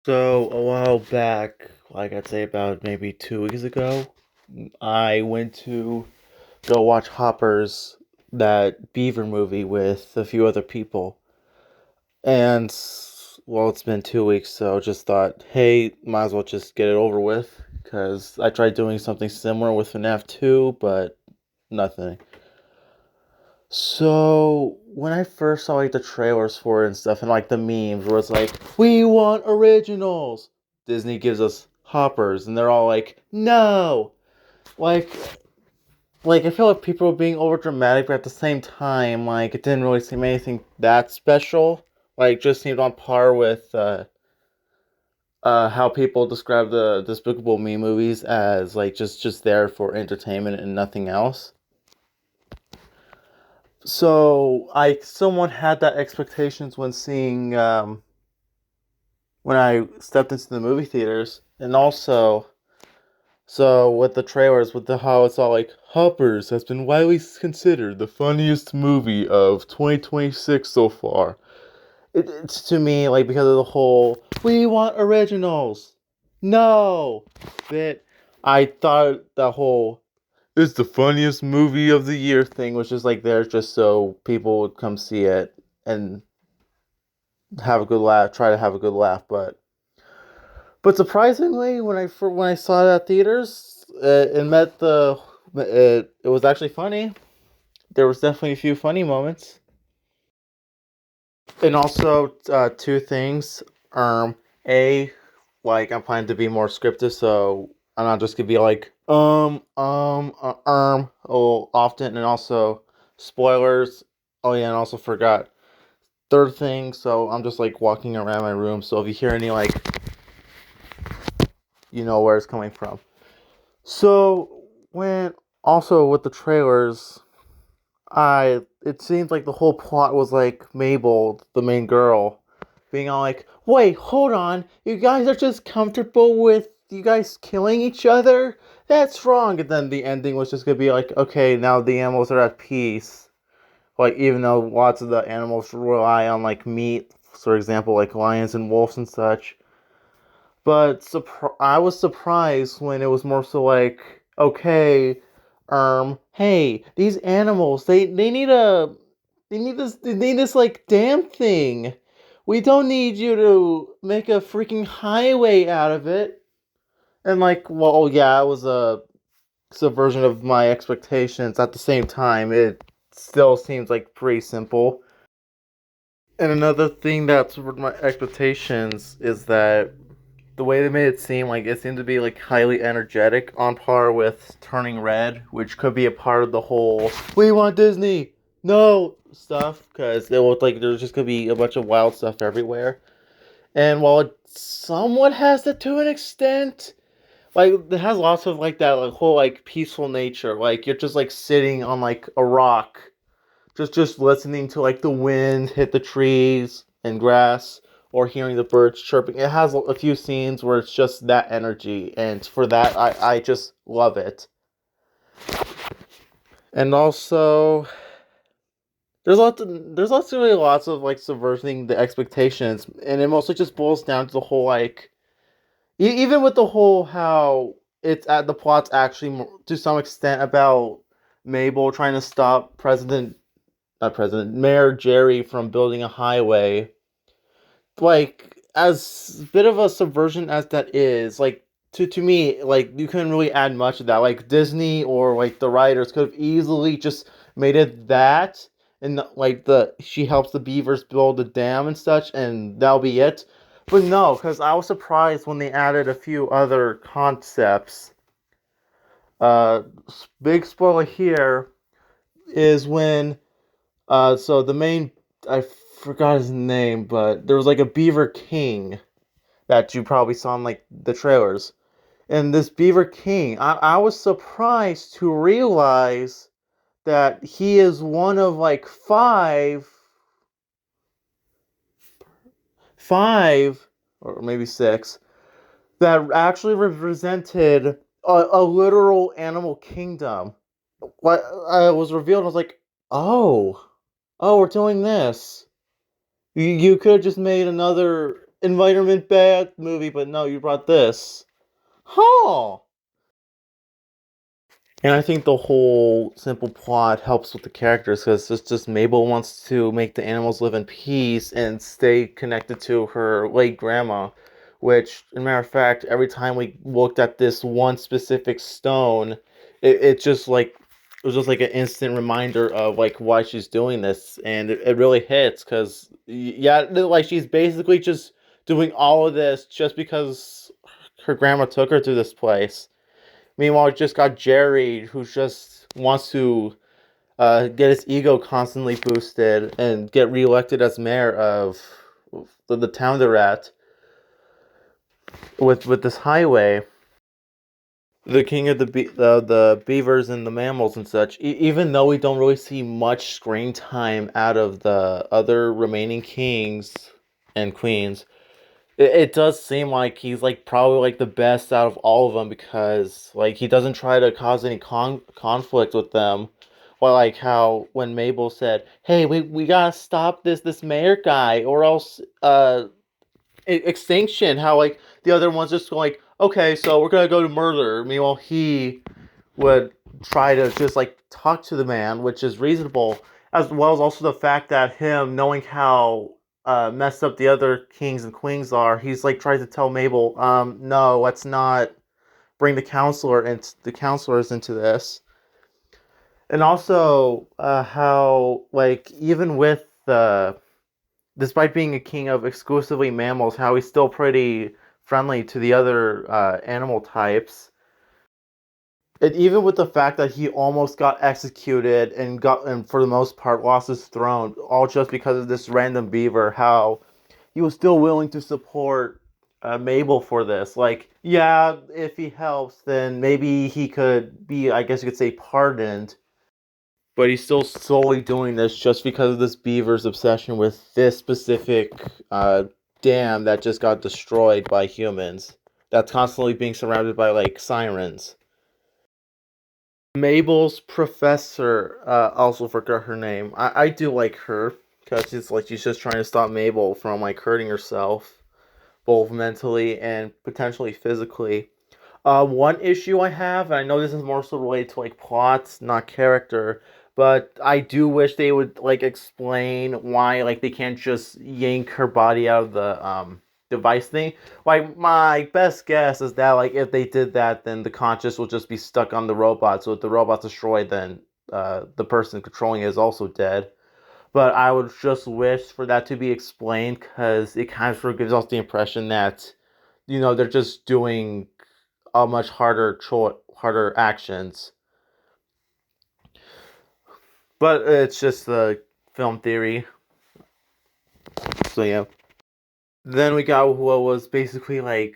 So a while back, like I'd say about maybe 2 weeks ago, I went to go watch Hopper's that Beaver movie with a few other people. And well, it's been 2 weeks, so just thought, hey, might as well just get it over with. Because I tried doing something similar with FNAF 2, but nothing. So when I first saw like the trailers for it and stuff, and like the memes where it's like, "We want originals," Disney gives us Hoppers, and they're all like, "No!" Like, like I feel like people were being over dramatic, but at the same time, like it didn't really seem anything that special. Like, just seemed on par with how people describe the Despicable Me movies as like just there for entertainment and nothing else. So I somewhat had that expectations when seeing when I stepped into the movie theaters, and also so with the trailers, with the how it's all like Hoppers has been widely considered the funniest movie of 2026 so far. It's to me like because of the whole "we want originals," no bit. I thought the whole "it's the funniest movie of the year" thing was just like there just so people would come see it and have a good laugh, try to have a good laugh. But surprisingly, when I saw it at theaters, it met the it was actually funny. There was definitely a few funny moments, and also two things. A like I'm planning to be more scripted, so I'm not just gonna be like often, and also spoilers. Oh yeah, and also forgot third thing. So I'm just like walking around my room. So if you hear any like, you know where it's coming from. So when also with the trailers, I it seems like the whole plot was like Mabel, the main girl, being all like, "Wait, hold on, you guys are just comfortable with you guys killing each other? That's wrong." And then the ending was just gonna be like, "Okay, now the animals are at peace." Like even though lots of the animals rely on like meat, for example, like lions and wolves and such. But I was surprised when it was more so like, okay, hey, these animals, they need a, they need this like damn thing. We don't need you to make a freaking highway out of it. And like, well, yeah, it was a subversion of my expectations. At the same time, it still seems like pretty simple. And another thing that's subverted my expectations is that the way they made it seem like it seemed to be like highly energetic, on par with Turning Red, which could be a part of the whole "we want Disney, no" stuff, because it looked like there's just gonna be a bunch of wild stuff everywhere. And while it somewhat has that to an extent, like it has lots of like that like whole like peaceful nature. Like you're just like sitting on like a rock, just listening to like the wind hit the trees and grass, or hearing the birds chirping. It has a few scenes where it's just that energy, and for that I just love it. And also there's really lots of like subverting the expectations, and it mostly just boils down to the whole like even with the whole how it's at the plot's actually to some extent about Mabel trying to stop not President, Mayor Jerry from building a highway. Like, as bit of a subversion as that is, like, to me, like, you couldn't really add much of that. Like, Disney or, like, the writers could have easily just made it that, and, like, she helps the beavers build the dam and such, and that'll be it. But no, because I was surprised when they added a few other concepts. Uh, Big spoiler here is when so the main I forgot his name, but there was like a Beaver King that you probably saw in like the trailers. And this Beaver King, I was surprised to realize that he is one of like five or maybe six that actually represented a literal animal kingdom. What I was revealed, I was like, oh, we're doing this. You could have just made another. environment bad movie, but no, you brought this. Huh. And I think the whole simple plot helps with the characters because it's just Mabel wants to make the animals live in peace and stay connected to her late grandma. Which, as a matter of fact, every time we looked at this one specific stone, it just like it was just like an instant reminder of like why she's doing this, and it really hits because yeah, like she's basically just doing all of this just because her grandma took her to this place. Meanwhile, we just got Jerry, who just wants to get his ego constantly boosted and get reelected as mayor of the town they're at with this highway. The king of the beavers and the mammals and such. Even though we don't really see much screen time out of the other remaining kings and queens, it does seem like he's like probably like the best out of all of them because like he doesn't try to cause any conflict with them. Or like how when Mabel said, "Hey, we gotta stop this mayor guy or else extinction." How like the other ones just go like, "Okay, so we're gonna go to murder." Meanwhile, he would try to just like talk to the man, which is reasonable, as well as also the fact that him knowing how messed up the other kings and queens are, he's like tries to tell Mabel, no, let's not bring the counselors into this, and also how like even with despite being a king of exclusively mammals, how he's still pretty friendly to the other animal types. And even with the fact that he almost got executed and for the most part lost his throne, all just because of this random beaver, how he was still willing to support Mabel for this. Like, yeah, if he helps, then maybe he could be, I guess you could say, pardoned. But he's still solely doing this just because of this beaver's obsession with this specific dam that just got destroyed by humans. That's constantly being surrounded by like sirens. Mabel's professor, also forgot her name. I do like her because she's just trying to stop Mabel from like hurting herself, both mentally and potentially physically. One issue I have, and I know this is more so related to like plots, not character, but I do wish they would like explain why like they can't just yank her body out of the device thing. Like my best guess is that like if they did that, then the conscious will just be stuck on the robot. So if the robot's destroyed, then the person controlling it is also dead. But I would just wish for that to be explained because it kind of sort of gives off the impression that they're just doing a much harder actions. But it's just the film theory. So yeah. Then we got what was basically like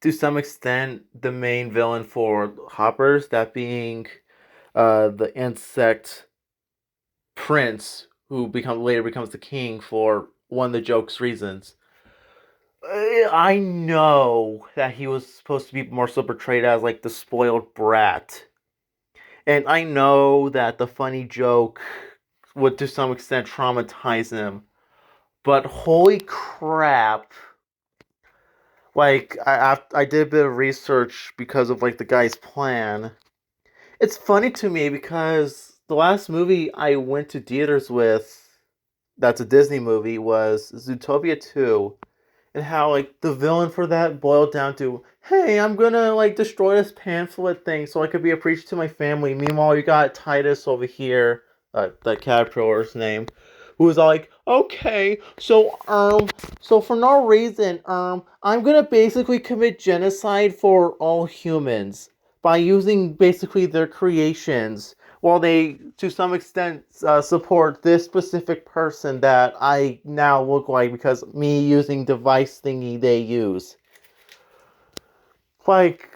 to some extent the main villain for Hoppers, that being the insect prince who later becomes the king for one of the joke's reasons. I know that he was supposed to be more so portrayed as like the spoiled brat. And I know that the funny joke would to some extent traumatize him. But holy crap. Like I did a bit of research because of like the guy's plan. It's funny to me because the last movie I went to theaters with that's a Disney movie was Zootopia 2, and how like the villain for that boiled down to, hey, I'm gonna like destroy this pamphlet thing so I could be a preacher to my family. Meanwhile, you got Titus over here, the caterpillar's name, who was all like, okay, so for no reason, I'm gonna basically commit genocide for all humans by using basically their creations, while they, to some extent, support this specific person that I now look like because me using device thingy they use. Like,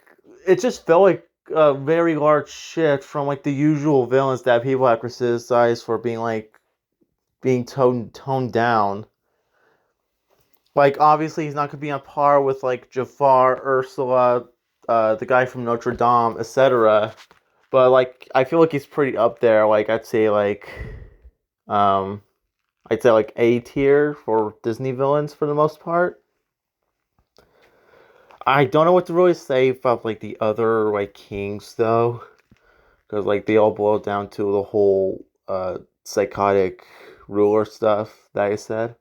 it just felt like a very large shift from like the usual villains that people have criticized for being toned down. Like, obviously, he's not gonna be on par with like Jafar, Ursula, the guy from Notre Dame, etc. But like, I feel like he's pretty up there. Like, um, I'd say like A tier for Disney villains for the most part. I don't know what to really say about like the other like kings though, because like they all boil down to the whole psychotic ruler stuff that I said.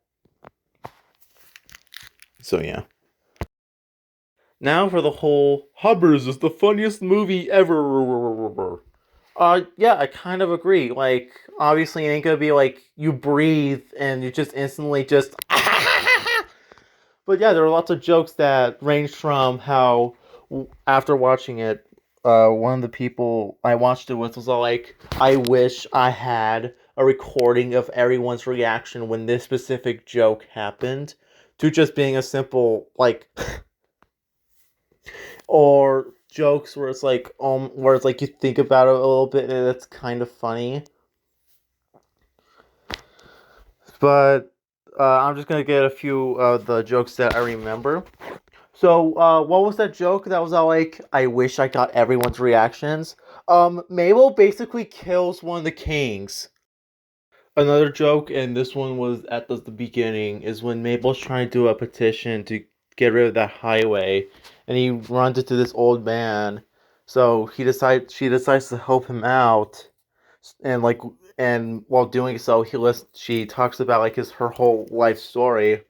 So yeah. Now for the whole Hubbers is the funniest movie ever. Yeah, I kind of agree. Like, obviously, it ain't gonna be like you breathe and you just instantly just. But yeah, there are lots of jokes that range from how, after watching it, one of the people I watched it with was all like, I wish I had a recording of everyone's reaction when this specific joke happened, to just being a simple, like, or jokes where it's like you think about it a little bit and it's kind of funny. But I'm just gonna get a few of the jokes that I remember. So, what was that joke that was all like, I wish I got everyone's reactions? Mabel basically kills one of the kings. Another joke, and this one was at the beginning, is when Mabel's trying to do a petition to get rid of that highway, and he runs into this old man. So she decides to help him out, and like, and while doing so, she talks about like her whole life story.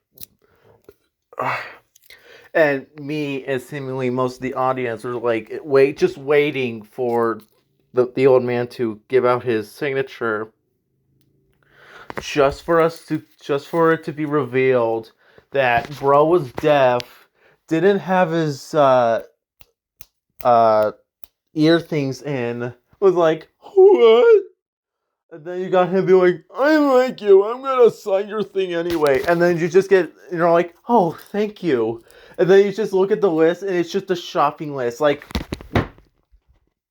And me and seemingly most of the audience were like just waiting for the old man to give out his signature, just for it to be revealed that bro was deaf, didn't have his uh ear things in, was like, what? And then you got him being like, I like you, I'm gonna sign your thing anyway. And then you just get, you're like, oh, thank you. And then you just look at the list and it's just a shopping list. Like,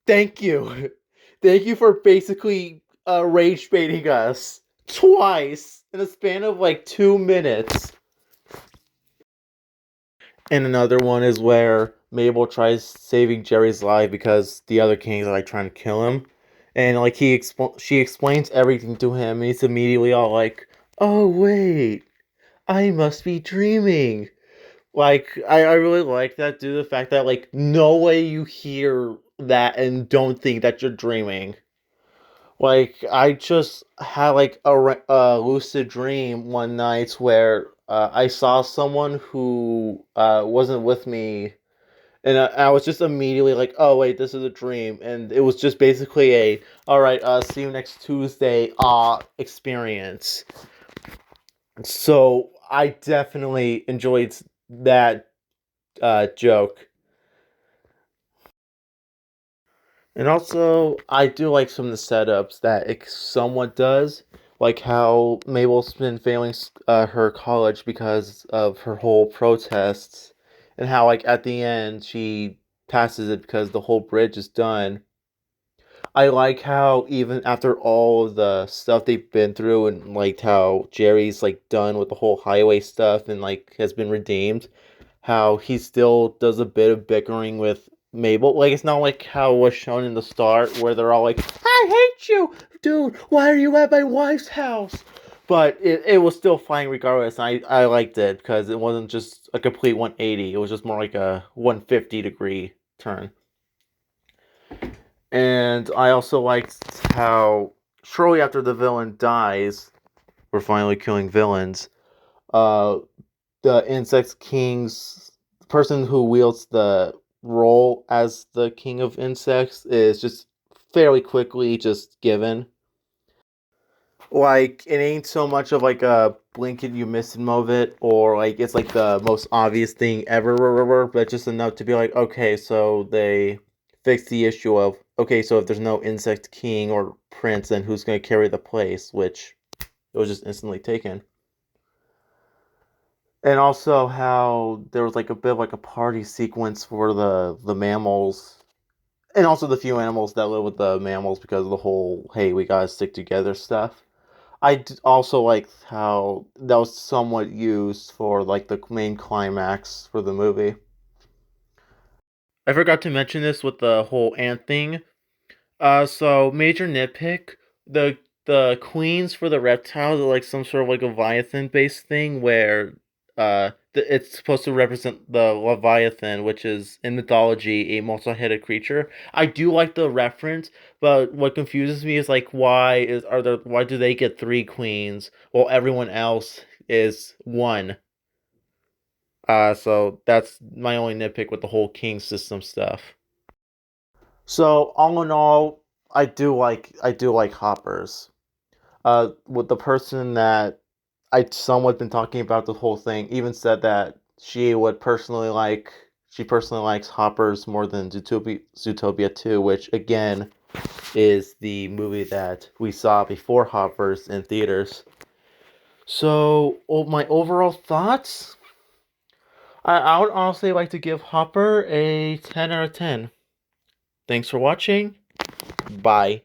thank you. Thank you for basically rage baiting us twice in a span of like 2 minutes. And another one is where Mabel tries saving Jerry's life because the other kings are like trying to kill him. And like she explains everything to him, and he's immediately all like, "Oh wait, I must be dreaming." Like I really like that due to the fact that like no way you hear that and don't think that you're dreaming. Like I just had like a lucid dream one night where I saw someone who wasn't with me, and I was just immediately like, "Oh wait, this is a dream," and it was just basically a "All right, see you next Tuesday" experience. So I definitely enjoyed that joke. And also, I do like some of the setups that it somewhat does, like how Mabel's been failing her college because of her whole protests, and how like at the end she passes it because the whole bridge is done. I like how even after all of the stuff they've been through, and like how Jerry's like done with the whole highway stuff and like has been redeemed, how he still does a bit of bickering with Mabel. Like it's not like how it was shown in the start where they're all like, "I hate you, dude. Why are you at my wife's house?" But it was still fine regardless. I liked it because it wasn't just a complete 180. It was just more like a 150-degree turn. And I also liked how shortly after the villain dies, we're finally killing villains. Uh, the Insect King's the person who wields the role as the King of Insects is just fairly quickly just given. Like it ain't so much of like a blink and you miss it moment, or like it's like the most obvious thing ever, but just enough to be like, okay, so they fixed the issue of okay, so if there's no insect king or prince, then who's gonna carry the place? Which it was just instantly taken. And also how there was like a bit of like a party sequence for the mammals, and also the few animals that live with the mammals because of the whole hey we gotta stick together stuff. Also like how that was somewhat used for like the main climax for the movie. I forgot to mention this with the whole ant thing. So major nitpick, the queens for the reptiles are like some sort of like a Leviathan based thing where it's supposed to represent the Leviathan, which is in mythology a multi-headed creature. I do like the reference, but what confuses me is like why do they get three queens while everyone else is one? So that's my only nitpick with the whole king system stuff. So all in all, I do like hoppers. With the person that I somewhat been talking about the whole thing, even said that she personally likes Hoppers more than Zootopia 2, which again is the movie that we saw before Hoppers in theaters. So, my overall thoughts, I would honestly like to give Hopper a 10 out of 10. Thanks for watching. Bye.